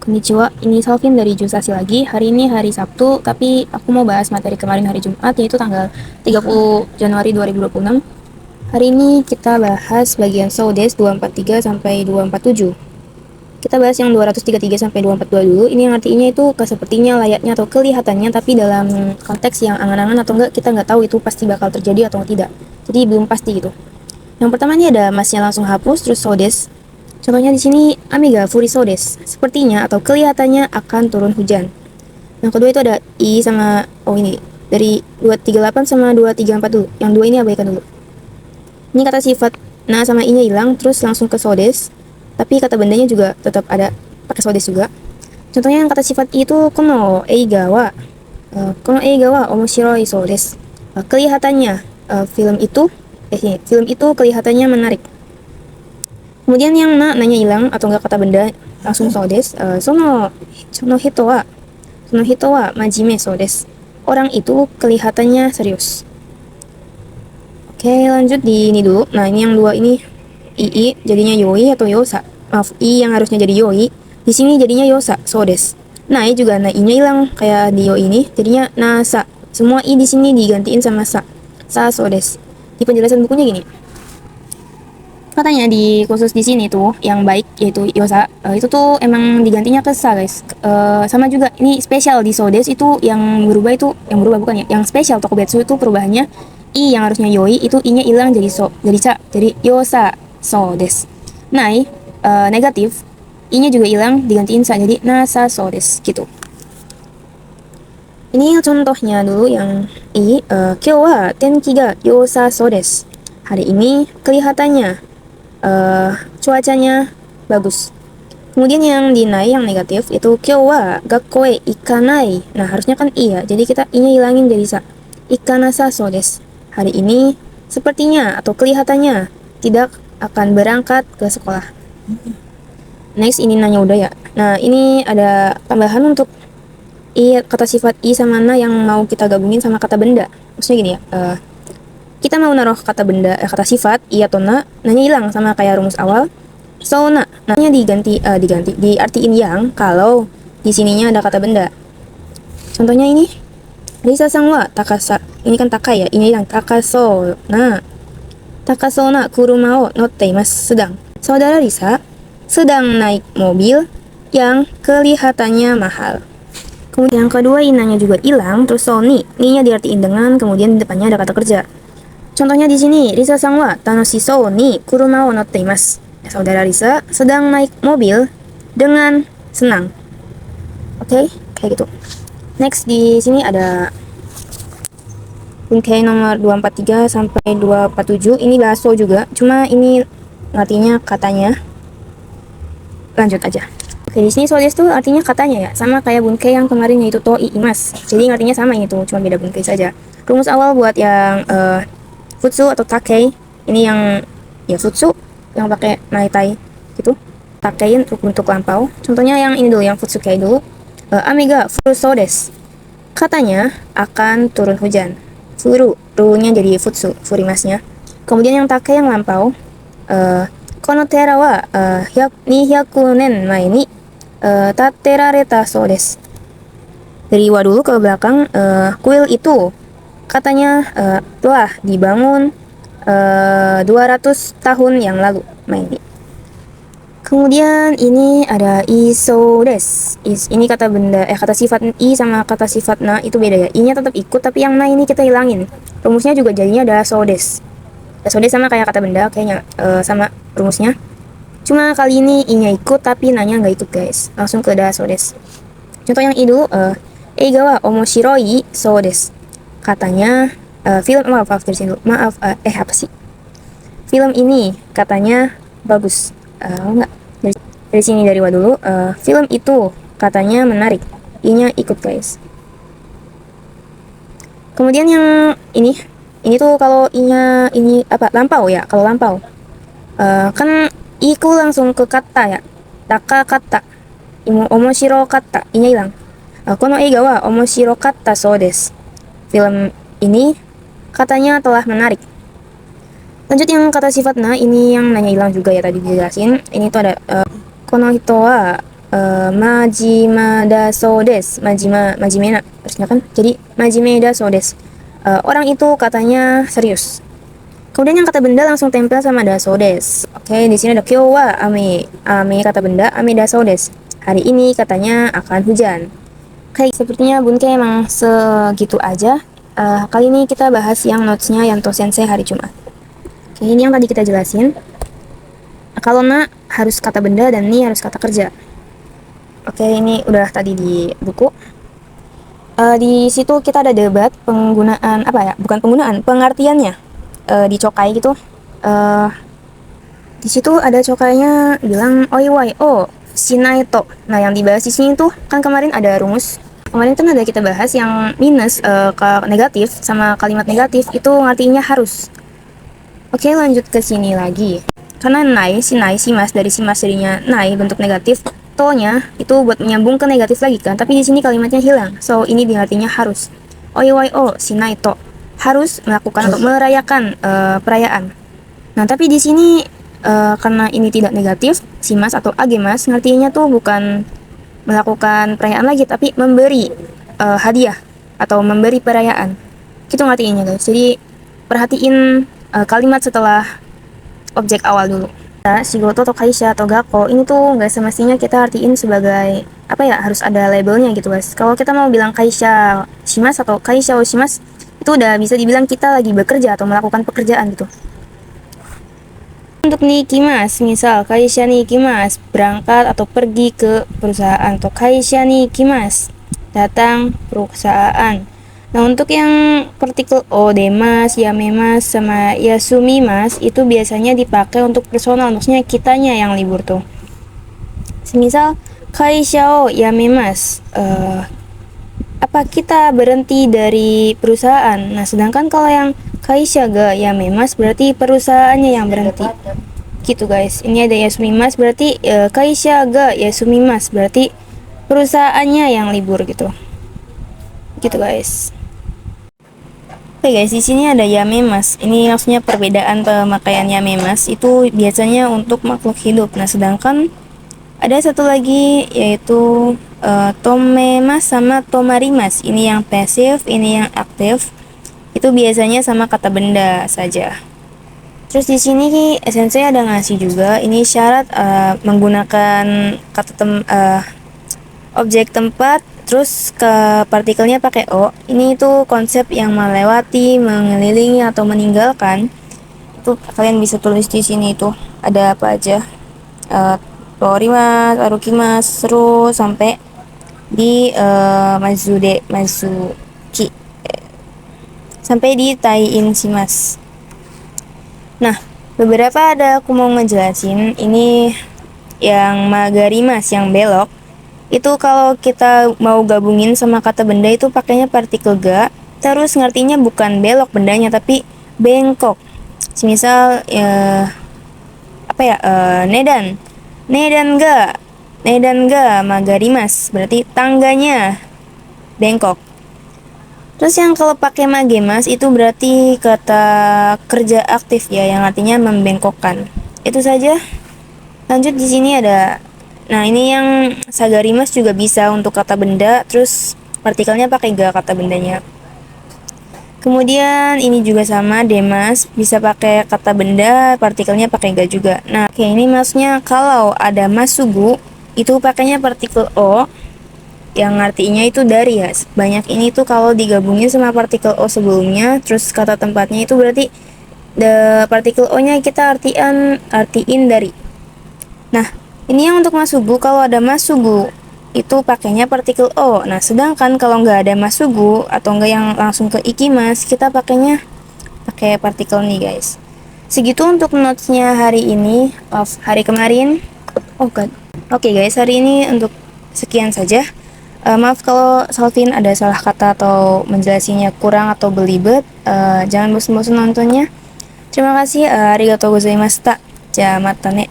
Konnichiwa, ini Salvin dari Jusasi lagi. Hari ini hari Sabtu, tapi aku mau bahas materi kemarin hari Jumat, yaitu tanggal 30 Januari 2026. Hari ini kita bahas bagian Soudes 243 sampai 247. Kita bahas yang 233 sampai 242 dulu. Ini yang artinya itu sepertinya, layaknya, atau kelihatannya, tapi dalam konteks yang angan-angan atau enggak, kita nggak tahu itu pasti bakal terjadi atau tidak. Jadi belum pasti gitu. Yang pertama ini ada masnya langsung hapus, terus Soudes. Contohnya di sini Amiga Furisodes, sepertinya atau kelihatannya akan turun hujan. Yang kedua itu ada I sama ini dari 238 sama 234 dulu. Yang dua ini abaikan dulu. Ini kata sifat na sama I-nya hilang, terus langsung ke sodes. Tapi kata bendanya juga tetap ada pakai sodes juga. Contohnya yang kata sifat I itu kono eigawa. Kono eigawa omoshiroi sodes. Kelihatannya film itu kelihatannya menarik. Kemudian yang nanya hilang atau enggak kata benda langsung sodes. Sono hito wa majime sodes. Orang itu kelihatannya serius. Oke, lanjut di ini dulu. Nah, ini yang dua ini ii jadinya yoi atau yosa. Maaf, i yang harusnya jadi yoi di sini jadinya yosa sodes. Nah, i juga i-nya hilang kayak di yoi ini jadinya nasa. Semua i di sini digantiin sama sa. Sa sodes. Di penjelasan bukunya gini. Katanya di khusus di sini tuh yang baik yaitu yosa itu tuh emang digantinya ke sa guys. Sama juga ini spesial di sodes itu yang berubah bukan ya, yang spesial Tokubetsu itu perubahannya i yang harusnya yoi itu i nya hilang jadi ca jadi yosa sodes. Nah negatif i nya juga hilang digantiin sa jadi nasa sodes gitu. Ini contohnya dulu yang i kyou wa tenki ga yosa sodes. Hari ini kelihatannya cuacanya bagus. Kemudian yang dinai yang negatif itu kyou wa gakkou e ikanai. Nah, harusnya kan iya. Jadi kita i-nya hilangin jadi sa. Ikanasa so desu. Hari ini sepertinya atau kelihatannya tidak akan berangkat ke sekolah. Next ini nanya udah ya. Nah, ini ada tambahan untuk kata sifat i sama na yang mau kita gabungin sama kata benda. Maksudnya gini ya. Kita mau naruh kata benda kata sifat i atau na, nanya hilang sama kayak rumus awal. So na, nanya diartiin yang kalau di sininya ada kata benda. Contohnya ini Risa sang wa takasa. Ini kan takai ya, ini hilang takaso na. Takaso na kuruma o notte imasu. Sedang saudara Risa sedang naik mobil yang kelihatannya mahal. Kemudian yang kedua inanya juga hilang, terus so ni nya diartiin dengan kemudian di depannya ada kata kerja. Contohnya di sini, Risa sang wa tanoshisou ni kuruma o notte imasu. Saudara Risa sedang naik mobil dengan senang. Oke, kayak gitu. Next di sini ada bingkai nomor 243 sampai 247. Ini baso juga, cuma ini artinya katanya. Lanjut aja. Oke, di sini sodes tuh artinya katanya ya, sama kayak bunkai yang kemarin yaitu to iimas. Jadi artinya sama ini tuh, cuma beda bunkai saja. Rumus awal buat yang futsu atau takei, ini yang ya futsu yang pakai naitai gitu, takei untuk bentuk lampau. Contohnya yang ini dulu, yang futsukei dulu. Amiga furuso desu. Katanya akan turun hujan. Furu, ru-nya jadi futsu, furimasnya. Kemudian yang takei yang lampau. Kono tera wa 200 nen mae ni tatterareta so desu. Dari wa dulu ke belakang, kuil itu katanya telah dibangun 200 tahun yang lalu. Maini. Kemudian ini ada iso des. Ini kata benda kata sifat i sama kata sifat na itu beda ya. I-nya tetap ikut tapi yang na ini kita hilangin. Rumusnya juga jadinya ada so des. So des sama kayak kata benda kayaknya sama rumusnya. Cuma kali ini i-nya ikut tapi na-nya nggak ikut guys. Langsung ke da so des. Contoh yang i dulu eiga wa omoshiroi so des. Katanya film maaf dari sini dulu. Maaf apa sih? Film ini katanya bagus. Enggak. Dari sini dari wa dulu. Film itu katanya menarik. I-nya ikut guys. Kemudian yang ini tuh kalau i-nya ini apa? Lampau ya. Kalau lampau. Kan i-ku langsung ke kata ya. Taka kata. Omoshiro kata. I-nya hilang. Kono eiga wa omoshiro kata so desu. Film ini katanya telah menarik. Lanjut yang kata sifat na, ini yang nanya hilang juga ya tadi dijelasin. Ini tuh ada kono hito wa majima da so desu. Majimena harusnya kan. Jadi majime da so desu. Orang itu katanya serius. Kemudian yang kata benda langsung tempel sama da so desu. Oke, di sini ada kyo wa ame. Ame kata benda, ame da so desu. Hari ini katanya akan hujan. Oke, sepertinya Bunke emang segitu aja. Kali ini kita bahas yang notesnya Yanto Sensei hari Jumat. Oke, ini yang tadi kita jelasin. Kalau na harus kata benda dan ni harus kata kerja. Oke, ini udah tadi di buku. Di situ kita ada debat penggunaan apa ya? Bukan penggunaan, pengertiannya di Chokai gitu. Di situ ada Chokainya bilang oiwai o shinai to. Nah, yang dibahas di sini tuh kan kemarin ada rumus. Kemarin tuh ada kita bahas yang minus ke negatif sama kalimat negatif itu artinya harus. Oke, lanjut ke sini lagi. Karena nai, si mas dari si mas jadinya nai bentuk negatif, to-nya itu buat menyambung ke negatif lagi kan, tapi di sini kalimatnya hilang. So, ini artinya harus. Oiwai shinai to. Harus melakukan atau merayakan perayaan. Nah, tapi di sini karena ini tidak negatif, si mas atau agemas ngertinya tuh bukan melakukan perayaan lagi, tapi memberi hadiah atau memberi perayaan. Gitu ngertiinnya guys. Jadi perhatiin kalimat setelah objek awal dulu. Nah, shigoto atau kaisha atau gakko ini tuh nggak semestinya kita artiin sebagai apa ya, harus ada labelnya gitu guys. Kalau kita mau bilang kaisha shimas atau kaisha o shimas, itu udah bisa dibilang kita lagi bekerja atau melakukan pekerjaan gitu. Untuk nikimas, misal kaisha nikimas, berangkat atau pergi ke perusahaan, atau kaisha nikimas, datang perusahaan. Nah, untuk yang partikel o, demas, yamemas, sama yasumimas itu biasanya dipakai untuk personal, maksudnya kitanya yang libur tuh. Semisal kaisha o yamemas, apa kita berhenti dari perusahaan. Nah, sedangkan kalau yang kaisha ga yamemas berarti perusahaannya yang berhenti. Gitu guys. Ini ada yasumimas berarti kaisha ga yasumimas berarti perusahaannya yang libur gitu. Gitu guys. Oke guys, di sini ada yamemas. Ini maksudnya perbedaan pemakaian yamemas itu biasanya untuk makhluk hidup. Nah, sedangkan ada satu lagi yaitu tomemas sama tomarimas. Ini yang pasif, ini yang aktif. Itu biasanya sama kata benda saja. Terus di sini sensei ada ngasih juga ini syarat menggunakan kata objek tempat, terus ke partikelnya pakai o. Ini itu konsep yang melewati, mengelilingi atau meninggalkan. Itu kalian bisa tulis di sini tuh ada apa aja. Torimas, arukimas, terus sampai di mazuki sampai di taiin shimas. Nah, beberapa ada aku mau ngejelasin. Ini yang magarimas, yang belok. Itu kalau kita mau gabungin sama kata benda itu pakainya partikel ga. Terus ngertinya bukan belok bendanya tapi bengkok. Misal apa ya, nedan ga magarimas berarti tangganya bengkok. Terus yang kalau pakai magemas itu berarti kata kerja aktif ya, yang artinya membengkokkan. Itu saja. Lanjut di sini ada, nah ini yang sagarimas juga bisa untuk kata benda, terus partikelnya pakai ga kata bendanya. Kemudian ini juga sama, demas bisa pakai kata benda, partikelnya pakai ga juga. Nah, oke, ini maksudnya kalau ada masugu itu pakainya partikel o, yang artinya itu dari ya. Banyak ini tuh kalau digabungin sama partikel o sebelumnya, terus kata tempatnya itu berarti partikel o nya kita artiin dari. Nah, ini yang untuk masugu, kalau ada masugu itu pakainya partikel o. Nah, sedangkan kalau nggak ada masugu atau nggak yang langsung ke ikimas, kita pakainya pakai partikel nih guys. Segitu untuk notesnya hari ini, hari kemarin. Oh god. Oke guys, hari ini untuk sekian saja. Maaf kalau Salvin ada salah kata atau menjelasinya kurang atau belibet. Jangan bosan-bosan nontonnya. Terima kasih. Arigatou gozaimashita. Ja, mata ne.